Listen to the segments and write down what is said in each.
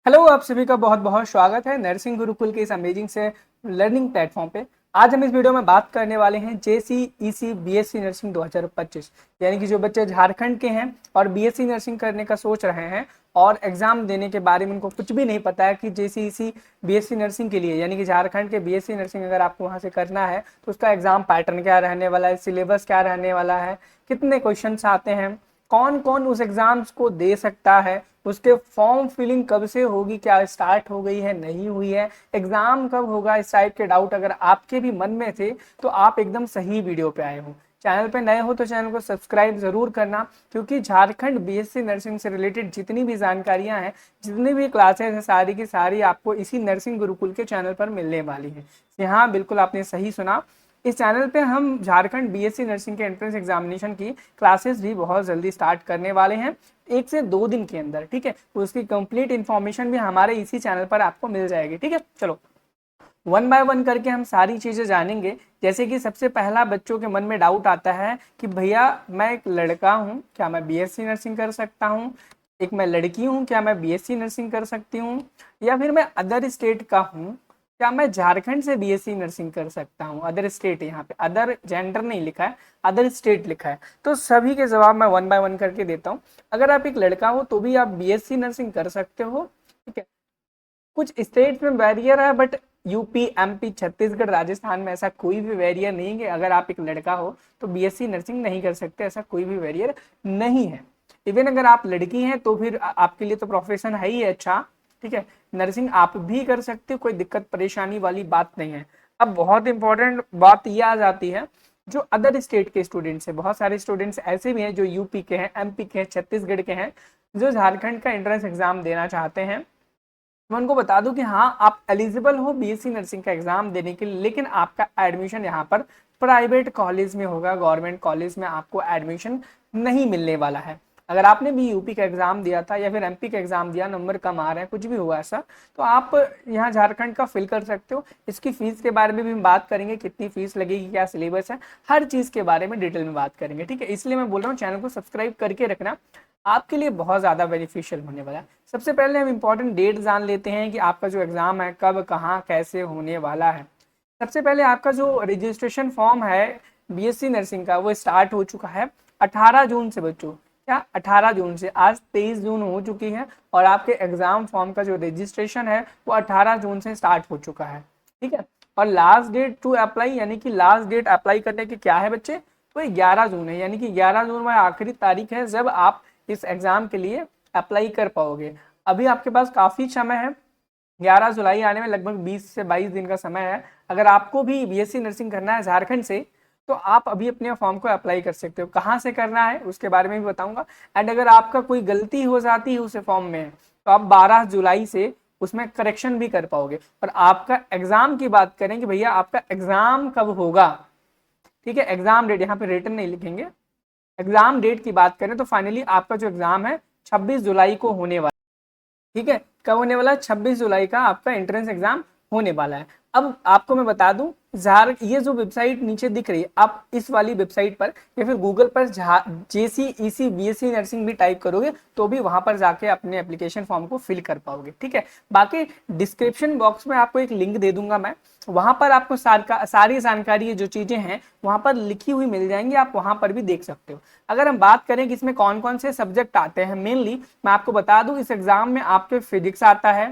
Hello, आप सभी का बहुत बहुत स्वागत है नर्सिंग गुरुकुल के इस अमेजिंग से लर्निंग प्लेटफॉर्म पे। आज हम इस वीडियो में बात करने वाले हैं JCEC BSc नर्सिंग 2025, यानी कि जो बच्चे झारखंड के हैं और BSc नर्सिंग करने का सोच रहे हैं और एग्जाम देने के बारे में उनको कुछ भी नहीं पता है कि JCEC BSc नर्सिंग के लिए, यानी कि झारखंड के BSc नर्सिंग अगर आपको वहाँ से करना है तो उसका एग्जाम पैटर्न क्या रहने वाला है, सिलेबस क्या रहने वाला है, कितने क्वेश्चन आते हैं, कौन कौन उस एग्जाम्स को दे सकता है, उसके फॉर्म फिलिंग कब से होगी, क्या स्टार्ट हो गई है, नहीं हुई है, एग्जाम कब होगा, इस टाइप के डाउट अगर आपके भी मन में थे तो आप एकदम सही वीडियो पे आए हो। चैनल पे नए हो तो चैनल को सब्सक्राइब जरूर करना, क्योंकि झारखंड BSc नर्सिंग से रिलेटेड जितनी भी जानकारियां हैं, जितनी भी क्लासेस हैं, सारी की सारी आपको इसी नर्सिंग गुरुकुल के चैनल पर मिलने वाली है। यहाँ बिल्कुल आपने सही सुना। इस चैनल पे हम झारखंड BSc नर्सिंग के एंट्रेंस एग्जामिनेशन की क्लासेस भी बहुत जल्दी स्टार्ट करने वाले हैं, 1 से 2 दिन के अंदर। ठीक है, तो उसकी कंप्लीट इन्फॉर्मेशन भी हमारे इसी चैनल पर आपको मिल जाएगी। ठीक है, चलो वन बाय वन करके हम सारी चीजें जानेंगे। जैसे कि सबसे पहला बच्चों के मन में डाउट आता है कि भैया मैं एक लड़का हूँ, क्या मैं BSc नर्सिंग कर सकता हूँ? एक मैं लड़की हूँ, क्या मैं BSc नर्सिंग कर सकती हूँ? या फिर मैं अदर स्टेट का हूँ, क्या मैं झारखंड से BSc नर्सिंग कर सकता हूँ? अदर स्टेट, यहाँ पे अदर जेंडर नहीं लिखा है, अदर स्टेट लिखा है। तो सभी के जवाब मैं वन बाय वन करके देता हूँ। अगर आप एक लड़का हो तो भी आप BSc नर्सिंग कर सकते हो। ठीक है, कुछ स्टेट में बैरियर है, but UP, MP, Chhattisgarh, Rajasthan में ऐसा कोई भी बैरियर नहीं है कि अगर आप एक लड़का हो तो BSc नर्सिंग नहीं कर सकते, ऐसा कोई भी बैरियर नहीं है। इवन अगर आप लड़की हैं तो फिर आपके लिए तो प्रोफेशन है ही अच्छा। ठीक है, नर्सिंग आप भी कर सकते हो, कोई दिक्कत परेशानी वाली बात नहीं है। अब बहुत इंपॉर्टेंट बात यह आ जाती है, जो अदर स्टेट के स्टूडेंट्स हैं, बहुत सारे स्टूडेंट्स ऐसे भी हैं जो यूपी के हैं, MP के हैं, छत्तीसगढ़ के हैं, जो झारखंड का एंट्रेंस एग्जाम देना चाहते हैं। मैं उनको बता दूं कि हाँ, आप एलिजिबल हो BSc नर्सिंग का एग्जाम देने के लिए, लेकिन आपका एडमिशन यहाँ पर प्राइवेट कॉलेज में होगा, गवर्नमेंट कॉलेज में आपको एडमिशन नहीं मिलने वाला है। अगर आपने भी यूपी का एग्जाम दिया था या फिर MP का एग्जाम दिया, नंबर कम आ रहे हैं, कुछ भी हुआ ऐसा, तो आप यहाँ झारखंड का फिल कर सकते हो। इसकी फीस के बारे में भी हम बात करेंगे, कितनी फीस लगेगी, क्या सिलेबस है, हर चीज के बारे में डिटेल में बात करेंगे। ठीक है, इसलिए मैं बोल रहा हूँ चैनल को सब्सक्राइब करके रखना, आपके लिए बहुत ज़्यादा बेनिफिशियल होने वाला है। सबसे पहले हम इंपॉर्टेंट डेट जान लेते हैं कि आपका जो एग्ज़ाम है कब, कहाँ, कैसे होने वाला है। सबसे पहले आपका जो रजिस्ट्रेशन फॉर्म है BSc नर्सिंग का, वो स्टार्ट हो चुका है 18 जून से बच्चों। क्या 18 जून से? आज 23 जून हो चुकी है और आपके एग्जाम फॉर्म का जो रजिस्ट्रेशन है वो 18 जून से स्टार्ट हो चुका है। ठीक है, और लास्ट डेट टू अप्लाई, यानी कि लास्ट डेट अप्लाई करने की क्या है बच्चे? तो 11 जून है, यानी कि 11 जून में आखिरी तारीख है जब आप इस एग्जाम के लिए अप्लाई कर पाओगे। अभी आपके पास काफी समय है, 11 जुलाई आने में लगभग 20 से 22 दिन का समय है। अगर आपको भी BSc नर्सिंग करना है झारखंड से, तो आप अभी अपने फॉर्म को अप्लाई कर सकते हो। कहाँ से करना है उसके बारे में भी बताऊंगा। एंड अगर आपका कोई गलती हो जाती है उस फॉर्म में, तो आप 12 जुलाई से उसमें करेक्शन भी कर पाओगे। और आपका एग्जाम की बात करें कि भैया आपका एग्जाम कब होगा, ठीक है, एग्जाम डेट यहाँ पे रिटर्न नहीं लिखेंगे, एग्जाम डेट की बात करें तो फाइनली आपका जो एग्जाम है 26 जुलाई को होने वाला है। ठीक है, कब होने वाला है? 26 जुलाई का आपका एंट्रेंस एग्जाम होने वाला है। अब आपको मैं बता दूं, ये जो वेबसाइट नीचे दिख रही है, आप इस वाली वेबसाइट पर या फिर गूगल पर JCEC BSc नर्सिंग भी टाइप करोगे तो भी वहां पर जाके अपने एप्लीकेशन फॉर्म को फिल कर पाओगे। ठीक है, बाकी डिस्क्रिप्शन बॉक्स में आपको एक लिंक दे दूंगा मैं, वहां पर आपको सारी जानकारी जो चीजें हैं वहां पर लिखी हुई मिल जाएंगी, आप वहां पर भी देख सकते हो। अगर हम बात करें कि इसमें कौन कौन से सब्जेक्ट आते हैं, मेनली मैं आपको बता दूं, इस एग्जाम में आपके फिजिक्स आता है,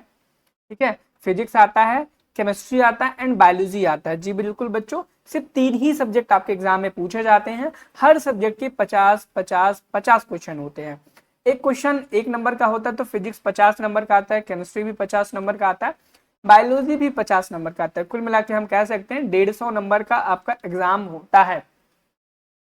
ठीक है, फिजिक्स आता है, केमिस्ट्री आता है एंड बायोलॉजी आता है। जी बिल्कुल बच्चों, सिर्फ 3 ही सब्जेक्ट आपके एग्जाम में पूछे जाते हैं। हर सब्जेक्ट के 50 क्वेश्चन होते हैं। एक क्वेश्चन 1 नंबर का होता है, तो फिजिक्स 50 नंबर का आता है, केमिस्ट्री भी 50 नंबर का आता है, बायोलॉजी भी 50 नंबर का आता है। कुल मिला के हम कह सकते हैं 150 नंबर का आपका एग्जाम होता है।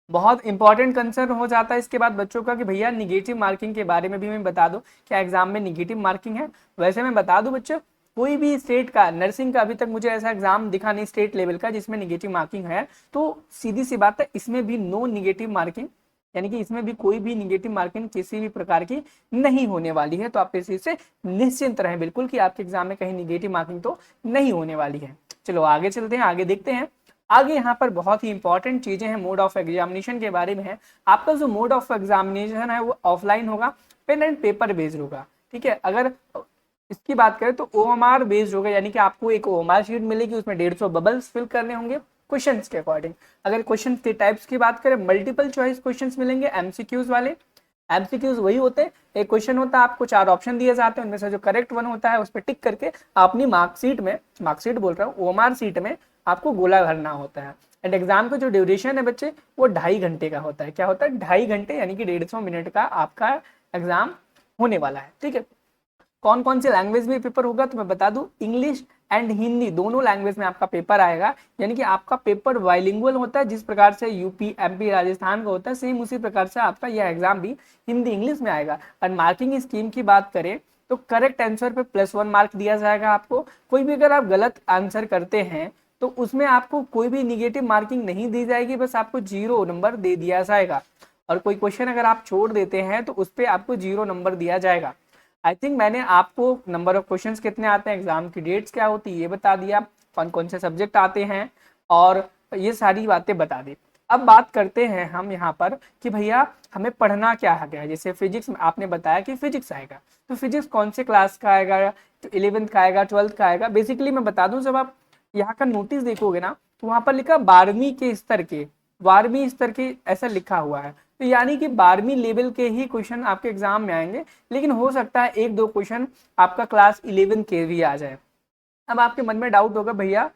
बहुत इंपॉर्टेंट कंसर्न हो जाता है इसके बाद बच्चों का कि भैया निगेटिव मार्किंग के बारे में भी मैं बता दूं, क्या एग्जाम में निगेटिव मार्किंग है? वैसे मैं बता दूं बच्चों, कोई भी स्टेट का नर्सिंग का अभी तक मुझे ऐसा एग्जाम दिखा नहीं स्टेट लेवल का जिसमें निगेटिव मार्किंग है। तो सीधी सी बात है, इसमें भी नो निगेटिव मार्किंग, यानी कि इसमें भी कोई भी निगेटिव मार्किंग किसी भी प्रकार की नहीं होने वाली है। तो आप इस चीज से निश्चिंत रहें बिल्कुल कि आपके एग्जाम में कहीं निगेटिव मार्किंग तो नहीं होने वाली है। चलो आगे चलते हैं, आगे देखते हैं। आगे यहाँ पर बहुत ही इंपॉर्टेंट चीजें हैं, मोड ऑफ एग्जामिनेशन के बारे में है। आपका जो मोड ऑफ एग्जामिनेशन है वो ऑफलाइन होगा, पेन एंड पेपर बेस्ड होगा। ठीक है, अगर इसकी बात करें तो OMR बेस्ड होगा, यानी कि आपको एक OMR शीट मिलेगी, उसमें 150 बबल्स फिल करने होंगे क्वेश्चंस के अकॉर्डिंग। अगर क्वेश्चन के टाइप्स की बात करें, मल्टीपल चॉइस क्वेश्चंस मिलेंगे, एमसीक्यूज वाले। एमसीक्यूज वही होते हैं, एक क्वेश्चन होता है, आपको 4 ऑप्शन दिए जाते हैं, उनमें से जो करेक्ट वन होता है उस पर टिक करके अपनी मार्कशीट बोल रहा हूँ, OMR शीट में आपको गोला भरना होता है। एंड एग्जाम का जो ड्यूरेशन है बच्चे, वो 2.5 घंटे का होता है। क्या होता है? 2.5 घंटे, यानी कि 150 मिनट का आपका एग्जाम होने वाला है। ठीक है, कौन कौन से लैंग्वेज में पेपर होगा तो मैं बता दूं, इंग्लिश एंड हिंदी दोनों लैंग्वेज में आपका पेपर आएगा। यानी कि आपका पेपर बाइलिंगुअल होता है, जिस प्रकार से यूपी, एमपी, राजस्थान का होता है, सेम उसी प्रकार से आपका यह एग्जाम भी हिंदी इंग्लिश में आएगा। और मार्किंग स्कीम की बात करें तो करेक्ट आंसर पे +1 मार्क दिया जाएगा आपको। कोई भी अगर आप गलत आंसर करते हैं तो उसमें आपको कोई भी निगेटिव मार्किंग नहीं दी जाएगी, बस आपको 0 नंबर दे दिया जाएगा। और कोई क्वेश्चन अगर आप छोड़ देते हैं तो उस पर आपको 0 नंबर दिया जाएगा। आई थिंक मैंने आपको नंबर ऑफ क्वेश्चंस कितने आते हैं, एग्जाम की डेट्स क्या होती है ये बता दिया, कौन कौन से सब्जेक्ट आते हैं, और ये सारी बातें बता दी। अब बात करते हैं हम यहाँ पर कि भैया हमें पढ़ना क्या है। जैसे फिजिक्स में आपने बताया कि फिजिक्स आएगा, तो फिजिक्स कौन से क्लास का आएगा, तो 11th का आएगा, 12th का आएगा। बेसिकली मैं बता दूं, जब आप यहाँ का नोटिस देखोगे ना तो वहां पर लिखा 12वीं स्तर के ऐसा लिखा हुआ है। तो यानी कि 12वीं लेवल के ही क्वेश्चन आपके एग्जाम में आएंगे, लेकिन हो सकता है 1-2 क्वेश्चन आपका क्लास 11 के भी आ जाए। अब आपके मन में डाउट होगा, भैया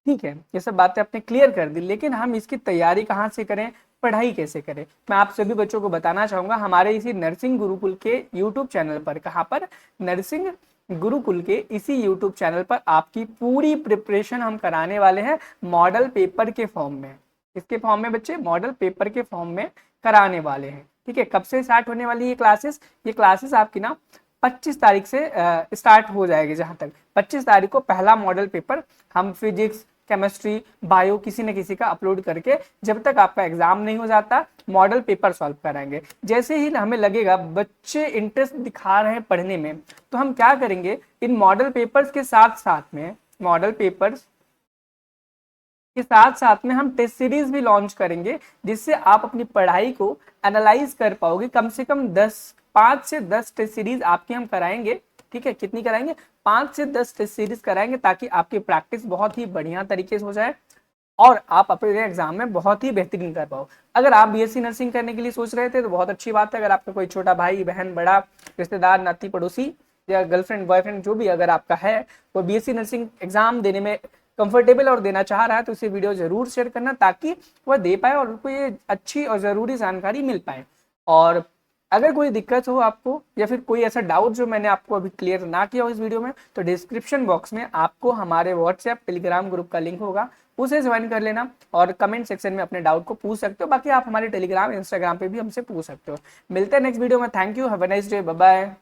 ठीक है ये सब बातें आपने क्लियर कर दी, लेकिन हम इसकी तैयारी कहाँ से करें, पढ़ाई कैसे करें। मैं आप सभी बच्चों को बताना चाहूंगा, हमारे इसी नर्सिंग गुरुकुल के यूट्यूब चैनल पर, कहाँ पर, नर्सिंग गुरुकुल के इसी यूट्यूब चैनल पर आपकी पूरी प्रिपरेशन हम कराने वाले हैं मॉडल पेपर के फॉर्म में। इसके फॉर्म में बच्चे, मॉडल पेपर के फॉर्म में कराने वाले हैं। ठीक है, कब से स्टार्ट होने वाली है ये क्लासेस आपकी ना 25 तारीख से स्टार्ट हो जाएगी। जहां तक 25 तारीख को पहला मॉडल पेपर हम फिजिक्स, केमिस्ट्री, बायो किसी न किसी का अपलोड करके, जब तक आपका एग्जाम नहीं हो जाता, मॉडल पेपर सॉल्व कराएंगे। जैसे ही हमें लगेगा बच्चे इंटरेस्ट दिखा रहे हैं पढ़ने में, तो हम क्या करेंगे, इन मॉडल पेपर्स के साथ साथ में हम टेस्ट सीरीज भी लॉन्च करेंगे, जिससे आप अपनी पढ़ाई को एनालाइज कर पाओगे। कम से कम 5 से 10 टेस्ट सीरीज आपकी हम कराएंगे। ठीक है, कितनी कराएंगे, 5 से 10 टेस्ट सीरीज कराएंगे, ताकि आपकी प्रैक्टिस बहुत ही बढ़िया तरीके से हो जाए और आप अपने एग्जाम में बहुत ही बेहतरीन कर पाओ। अगर आप बीएससी नर्सिंग करने के लिए सोच रहे थे तो बहुत अच्छी बात है। अगर आपका कोई छोटा भाई, बहन, बड़ा रिश्तेदार, नाती पड़ोसी या गर्लफ्रेंड, बॉयफ्रेंड जो भी अगर आपका है, वो बीएससी नर्सिंग एग्जाम देने में कंफर्टेबल और देना चाह रहा है, तो इसे वीडियो जरूर शेयर करना, ताकि वह दे पाए और उनको ये अच्छी और ज़रूरी जानकारी मिल पाए। और अगर कोई दिक्कत हो आपको, या फिर कोई ऐसा डाउट जो मैंने आपको अभी क्लियर ना किया हो इस वीडियो में, तो डिस्क्रिप्शन बॉक्स में आपको हमारे व्हाट्सएप, टेलीग्राम ग्रुप का लिंक होगा, उसे ज्वाइन कर लेना और कमेंट सेक्शन में अपने डाउट को पूछ सकते हो। बाकी आप हमारे टेलीग्राम, इंस्टाग्राम पे भी हमसे पूछ सकते हो। मिलते हैं नेक्स्ट वीडियो में। Thank you, have a nice day, bye bye.